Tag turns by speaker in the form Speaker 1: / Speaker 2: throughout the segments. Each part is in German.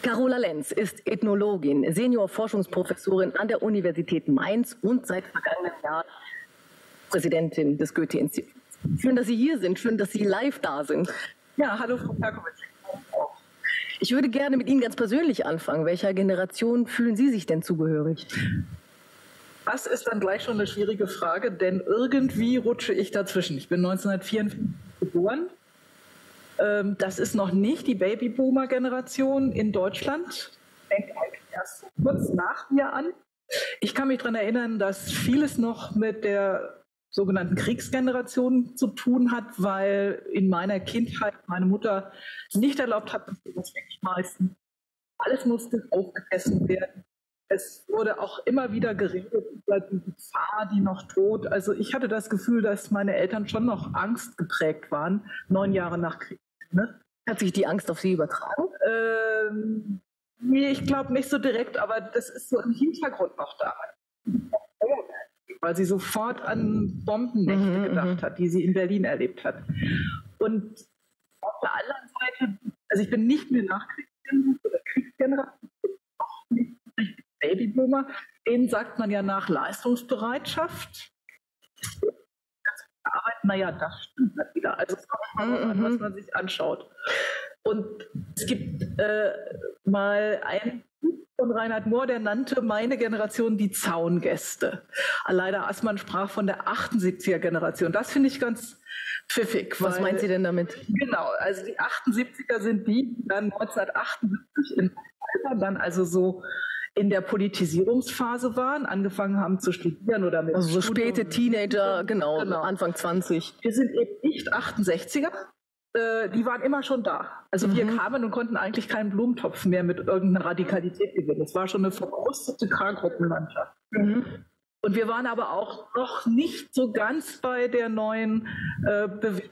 Speaker 1: Carola Lenz ist Ethnologin, Seniorforschungsprofessorin an der Universität Mainz und seit vergangenem Jahr Präsidentin des Goethe-Instituts. Schön, dass Sie hier sind, schön, dass Sie live da sind.
Speaker 2: Ja, hallo Frau Perkovic.
Speaker 1: Ich würde gerne mit Ihnen ganz persönlich anfangen. Welcher Generation fühlen Sie sich denn zugehörig?
Speaker 2: Das ist dann gleich schon eine schwierige Frage, denn irgendwie rutsche ich dazwischen. Ich bin 1954 geboren. Das ist noch nicht die Babyboomer-Generation in Deutschland. Fängt eigentlich erst kurz nach mir an. Ich kann mich daran erinnern, dass vieles noch mit der sogenannten Kriegsgeneration zu tun hat, weil in meiner Kindheit meine Mutter nicht erlaubt hat, dass wir das wegschmeißen. Alles musste aufgegessen werden. Es wurde auch immer wieder geredet über die Gefahr, die noch droht. Also ich hatte das Gefühl, dass meine Eltern schon noch Angst geprägt waren, 9 Jahre nach Krieg. Ne?
Speaker 1: Hat sich die Angst auf Sie übertragen?
Speaker 2: Nee, ich glaube nicht so direkt, aber das ist so im Hintergrund noch da. Weil sie sofort an Bombennächte gedacht hat, die sie in Berlin erlebt hat. Und auf der anderen Seite, also ich bin nicht mehr Nachkriegsgeneration oder Kriegsgeneration, auch nicht Babyboomer, denen sagt man ja nach Leistungsbereitschaft. Naja, das stimmt halt wieder. Also es kommt an, was man sich anschaut. Und es gibt mal ein Buch von Reinhard Mohr, der nannte meine Generation die Zaungäste. Aleida Aßmann sprach von der 78er-Generation. Das finde ich ganz pfiffig.
Speaker 1: Was meint Sie denn damit?
Speaker 2: Genau, also die 78er sind die dann 1978 in Alter, dann also so in der Politisierungsphase waren, angefangen haben zu studieren oder mit
Speaker 1: also so späte Teenager, genau, Anfang 20.
Speaker 2: Wir sind eben nicht 68er, die waren immer schon da. Also wir kamen und konnten eigentlich keinen Blumentopf mehr mit irgendeiner Radikalität gewinnen. Es war schon eine verkrustete K-Gruppenlandschaft. Und wir waren aber auch noch nicht so ganz bei der neuen Bewegung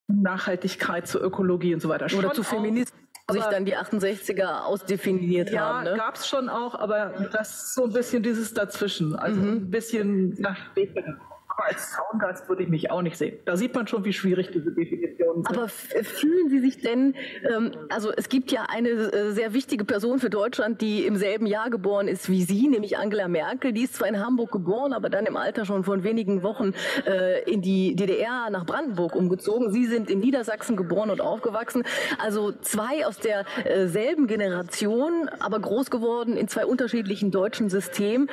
Speaker 2: Nachhaltigkeit zur Ökologie und so weiter.
Speaker 1: Oder zu Feminismus. Sich dann die 68er ausdefiniert haben.
Speaker 2: Ja, gab es schon auch, aber das ist so ein bisschen dieses Dazwischen. Also ein bisschen nach später. Aber als Zaungast würde ich mich auch nicht sehen. Da sieht man schon, wie schwierig diese Definitionen sind.
Speaker 1: Aber fühlen Sie sich denn, also es gibt ja eine sehr wichtige Person für Deutschland, die im selben Jahr geboren ist wie Sie, nämlich Angela Merkel. Die ist zwar in Hamburg geboren, aber dann im Alter schon von wenigen Wochen in die DDR nach Brandenburg umgezogen. Sie sind in Niedersachsen geboren und aufgewachsen. Also 2 aus derselben Generation, aber groß geworden in 2 unterschiedlichen deutschen Systemen.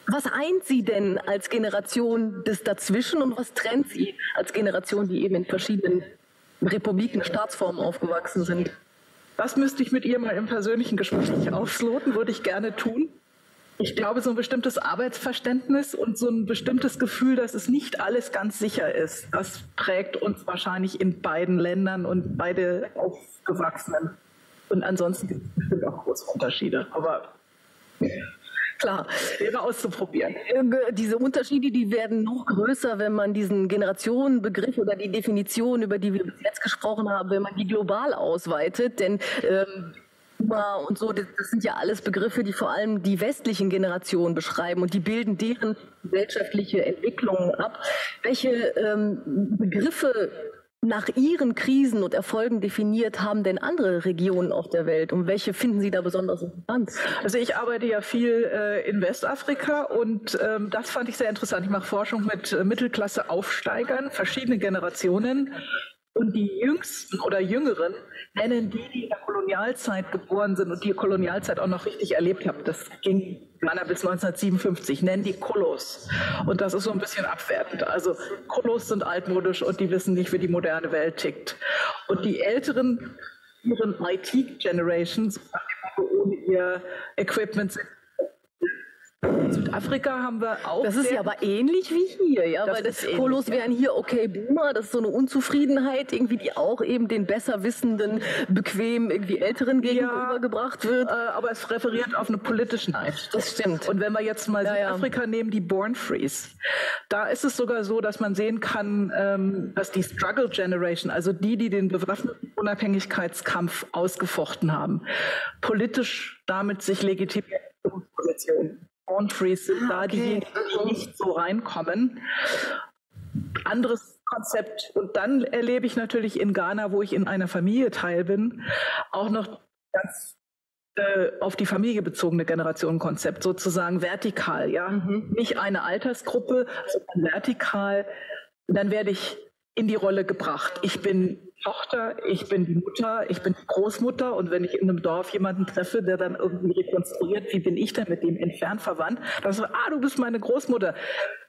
Speaker 1: Was eint Sie denn als Generation des Dazwischen und was trennt Sie als Generation, die eben in verschiedenen Republiken, Staatsformen aufgewachsen sind?
Speaker 2: Das müsste ich mit ihr mal im persönlichen Gespräch ausloten, würde ich gerne tun. Ich glaube, so ein bestimmtes Arbeitsverständnis und so ein bestimmtes Gefühl, dass es nicht alles ganz sicher ist, das prägt uns wahrscheinlich in beiden Ländern und beide Aufgewachsenen. Und ansonsten gibt es bestimmt auch große Unterschiede. Aber klar, wäre auszuprobieren.
Speaker 1: Diese Unterschiede, die werden noch größer, wenn man diesen Generationenbegriff oder die Definition, über die wir bis jetzt gesprochen haben, wenn man die global ausweitet. Denn und so, das sind ja alles Begriffe, die vor allem die westlichen Generationen beschreiben und die bilden deren gesellschaftliche Entwicklungen ab. Welche Begriffe nach Ihren Krisen und Erfolgen definiert haben denn andere Regionen auf der Welt? Und welche finden Sie da besonders interessant?
Speaker 2: Also ich arbeite ja viel in Westafrika und das fand ich sehr interessant. Ich mache Forschung mit Mittelklasse-Aufsteigern, verschiedene Generationen. Und die Jüngsten oder Jüngeren nennen die in der Kolonialzeit geboren sind und die Kolonialzeit auch noch richtig erlebt haben. Das ging bis 1957, nennen die Kolos. Und das ist so ein bisschen abwertend. Also Kolos sind altmodisch und die wissen nicht, wie die moderne Welt tickt. Und die Älteren, ihren IT-Generations, ohne ihr Equipment sind. In Südafrika haben wir auch.
Speaker 1: Das ist ja aber ähnlich wie hier, ja, weil das Kolos wären hier okay Boomer, das ist so eine Unzufriedenheit, irgendwie, die auch eben den besser wissenden, bequem irgendwie Älteren gegenübergebracht wird.
Speaker 2: Aber es referiert auf eine politische Neid.
Speaker 1: Das stimmt.
Speaker 2: Und wenn wir jetzt mal Südafrika nehmen, die Born Frees, da ist es sogar so, dass man sehen kann, dass die Struggle Generation, also die den bewaffneten Unabhängigkeitskampf ausgefochten haben, politisch damit sich legitimierte Positionen. Born Frees sind da diejenigen, die nicht so reinkommen. Anderes Konzept. Und dann erlebe ich natürlich in Ghana, wo ich in einer Familie teil bin, auch noch ganz auf die Familie bezogene Generationenkonzept, sozusagen vertikal, ja. Nicht eine Altersgruppe, sondern vertikal. Und dann werde ich in die Rolle gebracht. Ich bin Tochter, ich bin die Mutter, ich bin die Großmutter, und wenn ich in einem Dorf jemanden treffe, der dann irgendwie rekonstruiert, wie bin ich denn mit dem entfernt verwandt, dann so, du bist meine Großmutter,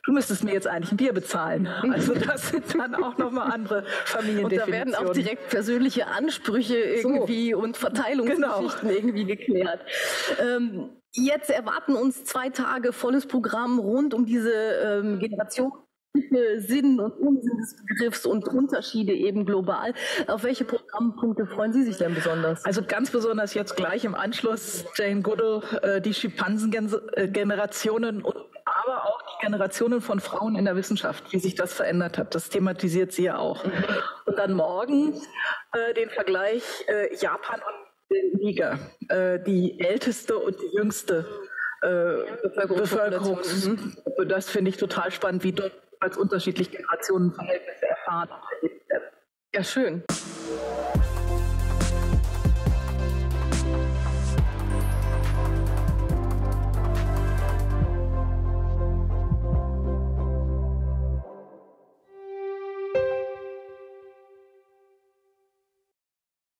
Speaker 2: du müsstest mir jetzt eigentlich ein Bier bezahlen. Also das sind dann auch nochmal andere Familiendefinitionen.
Speaker 1: Und da werden auch direkt persönliche Ansprüche irgendwie und Verteilungsgeschichten irgendwie geklärt. Jetzt erwarten uns 2 Tage volles Programm rund um diese Generation. Sinn und Unsinn des Begriffs und Unterschiede eben global. Auf welche Programmpunkte freuen Sie sich denn besonders?
Speaker 2: Also ganz besonders jetzt gleich im Anschluss Jane Goodall, die Schimpansengenerationen, aber auch die Generationen von Frauen in der Wissenschaft, wie sich das verändert hat. Das thematisiert sie ja auch. Und dann morgen den Vergleich Japan und Niger, die älteste und die jüngste Bevölkerungsgruppe. Das finde ich total spannend, wie dort als unterschiedliche Generationenverhältnisse erfahren.
Speaker 1: Ja, schön.